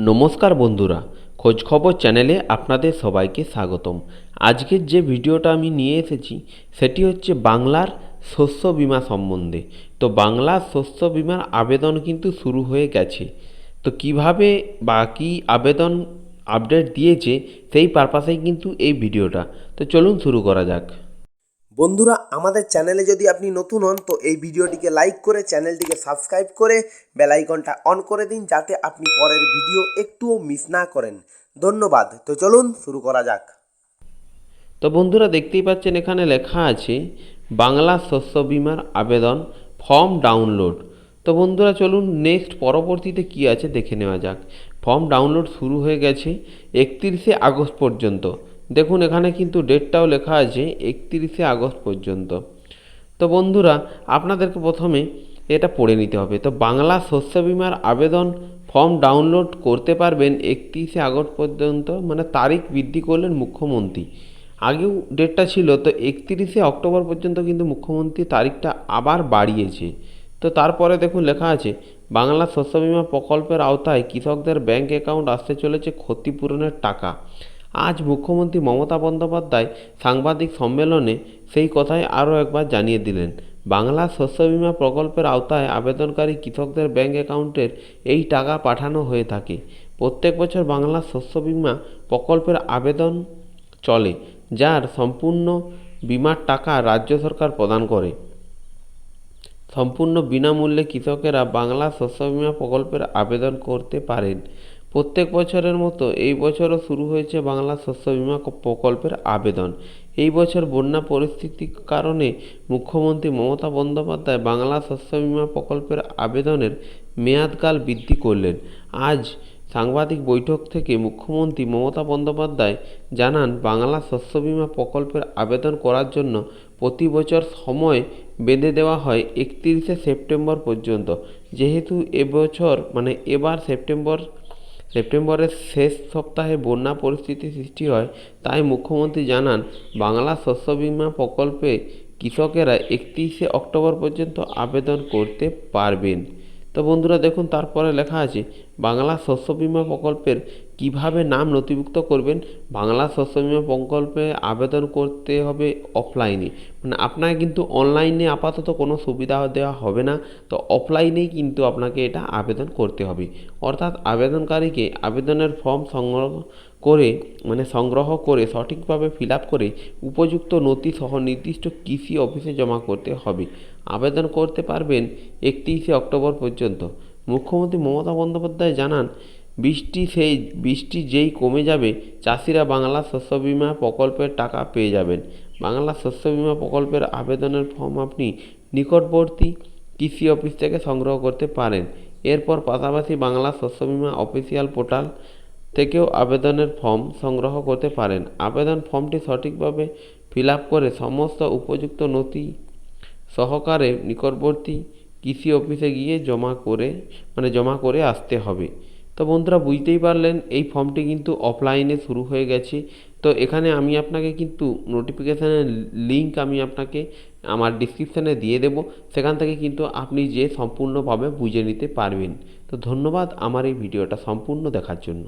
নমস্কার বন্ধুরা, খোঁজখবর চ্যানেলে আপনাদের সবাইকে স্বাগতম। আজকের যে ভিডিওটা আমি নিয়ে এসেছি সেটি হচ্ছে বাংলার শস্য বীমা সম্বন্ধে। তো বাংলার শস্য বীমার আবেদন কিন্তু শুরু হয়ে গেছে। তো কিভাবে বা কী আবেদন আপডেট দিয়েছে সেই পারপাসেই কিন্তু এই ভিডিওটা। তো চলুন শুরু করা যাক। বন্ধুরা, আমাদের চ্যানেলে যদি আপনি নতুন হন তো এই ভিডিওটিকে লাইক করে চ্যানেলটিকে সাবস্ক্রাইব করে বেল আইকনটা অন করে দিন, যাতে আপনি পরের ভিডিও একটুও মিস না করেন। ধন্যবাদ। তো চলুন শুরু করা যাক। তো বন্ধুরা, দেখতেই পাচ্ছেন এখানে লেখা আছে বাংলা শস্য বীমার আবেদন ফর্ম ডাউনলোড। তো বন্ধুরা চলুন নেক্সট পরবর্তীতে কি আছে দেখে নেওয়া যাক। ফর্ম ডাউনলোড শুরু হয়ে গেছে 31শে আগস্ট পর্যন্ত। দেখুন এখানে কিন্তু ডেটটাও লেখা আছে 31শে আগস্ট পর্যন্ত। তো বন্ধুরা, আপনাদেরকে প্রথমে এটা পড়ে নিতে হবে। তো বাংলা শস্য বীমার আবেদন ফর্ম ডাউনলোড করতে পারবেন 31শে আগস্ট পর্যন্ত, মানে তারিখ বৃদ্ধি করলেন মুখ্যমন্ত্রী। আগেও ডেটটা ছিল, তো 31শে অক্টোবর পর্যন্ত কিন্তু মুখ্যমন্ত্রী তারিখটা আবার বাড়িয়েছে। তো তারপরে দেখুন লেখা আছে বাংলা শস্য বীমা প্রকল্পের আওতায় কৃষকদের ব্যাংক অ্যাকাউন্ট আসতে চলেছে ক্ষতিপূরণের টাকা। আজ মুখ্যমন্ত্রী মমতা বন্দ্যোপাধ্যায় সাংবাদিক সম্মেলনে সেই কথাই আরও একবার জানিয়ে দিলেন। বাংলা শস্য বীমা প্রকল্পের আওতায় আবেদনকারী কৃষকদের ব্যাংক অ্যাকাউন্টের এই টাকা পাঠানো হয়ে থাকে। প্রত্যেক বছর বাংলা শস্য বীমা প্রকল্পের আবেদন চলে, যার সম্পূর্ণ বীমার টাকা রাজ্য সরকার প্রদান করে। সম্পূর্ণ বিনামূল্যে কৃষকেরা বাংলা শস্য বীমা প্রকল্পের আবেদন করতে পারেন। প্রত্যেক বছরের মতো এই বছরও শুরু হয়েছে বাংলা শস্য বীমা প্রকল্পের আবেদন। এই বছর বন্যা পরিস্থিতির কারণে মুখ্যমন্ত্রী মমতা বন্দ্যোপাধ্যায় বাংলা শস্য বীমা প্রকল্পের আবেদনের মেয়াদকাল বৃদ্ধি করলেন। আজ সাংবাদিক বৈঠক থেকে মুখ্যমন্ত্রী মমতা বন্দ্যোপাধ্যায় জানান, বাংলা শস্য বীমা প্রকল্পের আবেদন করার জন্য প্রতি বছর সময় বেঁধে দেওয়া হয় 31শে সেপ্টেম্বর পর্যন্ত। যেহেতু এবছর এবার সেপ্টেম্বরের শেষ সপ্তাহে বন্যা পরিস্থিতি সৃষ্টি হয়, তাই মুখ্যমন্ত্রী জানান বাংলা শস্য বীমা প্রকল্পে কৃষকেরা 31শে অক্টোবর পর্যন্ত আবেদন করতে পারবেন। তো বন্ধুরা দেখুন, তারপরে লেখা আছে বাংলা শস্য বীমা প্রকল্পের কিভাবে নাম নথিভুক্ত করবেন। বাংলা শস্য বীমা প্রকল্পে আবেদন করতে হবে অফলাইনে, আপনাকে কিন্তু অনলাইনে আপাতত কোনো সুবিধা দেওয়া হবে না। তো অফলাইনেই কিন্তু আপনাকে এটা আবেদন করতে হবে। অর্থাৎ আবেদনকারীকে আবেদনের ফর্ম সংগ্রহ করে সঠিকভাবে ফিল আপ করে উপযুক্ত নথি সহ নির্দিষ্ট কৃষি অফিসে জমা করতে হবে। আবেদন করতে পারবেন 31শে অক্টোবর পর্যন্ত। মুখ্যমন্ত্রী মমতা বন্দ্যোপাধ্যায় জানান, বৃষ্টি যেই কমে যাবে চাষিরা বাংলা শস্য বীমা প্রকল্পের টাকা পেয়ে যাবেন। বাংলা শস্য বীমা প্রকল্পের আবেদনের ফর্ম আপনি নিকটবর্তী কৃষি অফিস থেকে সংগ্রহ করতে পারেন। এরপর পাশাপাশি বাংলা শস্য বীমা অফিসিয়াল পোর্টাল থেকেও আবেদনের ফর্ম সংগ্রহ করতে পারেন। আবেদন ফর্মটি সঠিকভাবে ফিল আপ করে সমস্ত উপযুক্ত নথি সহকারে নিকটবর্তী কৃষি অফিসে গিয়ে জমা করে আসতে হবে। তো বন্ধুরা, বুঝতেই পারলেন এই ফর্মটি কিন্তু অফলাইনে শুরু হয়ে গেছে। তো এখানে আমি আপনাকে কিন্তু নোটিফিকেশানের লিঙ্ক আমি আপনাকে আমার ডিসক্রিপশানে দিয়ে দেব, সেখান থেকে কিন্তু আপনি যে সম্পূর্ণভাবে বুঝে নিতে পারবেন। তো ধন্যবাদ আমার এই ভিডিওটা সম্পূর্ণ দেখার জন্য।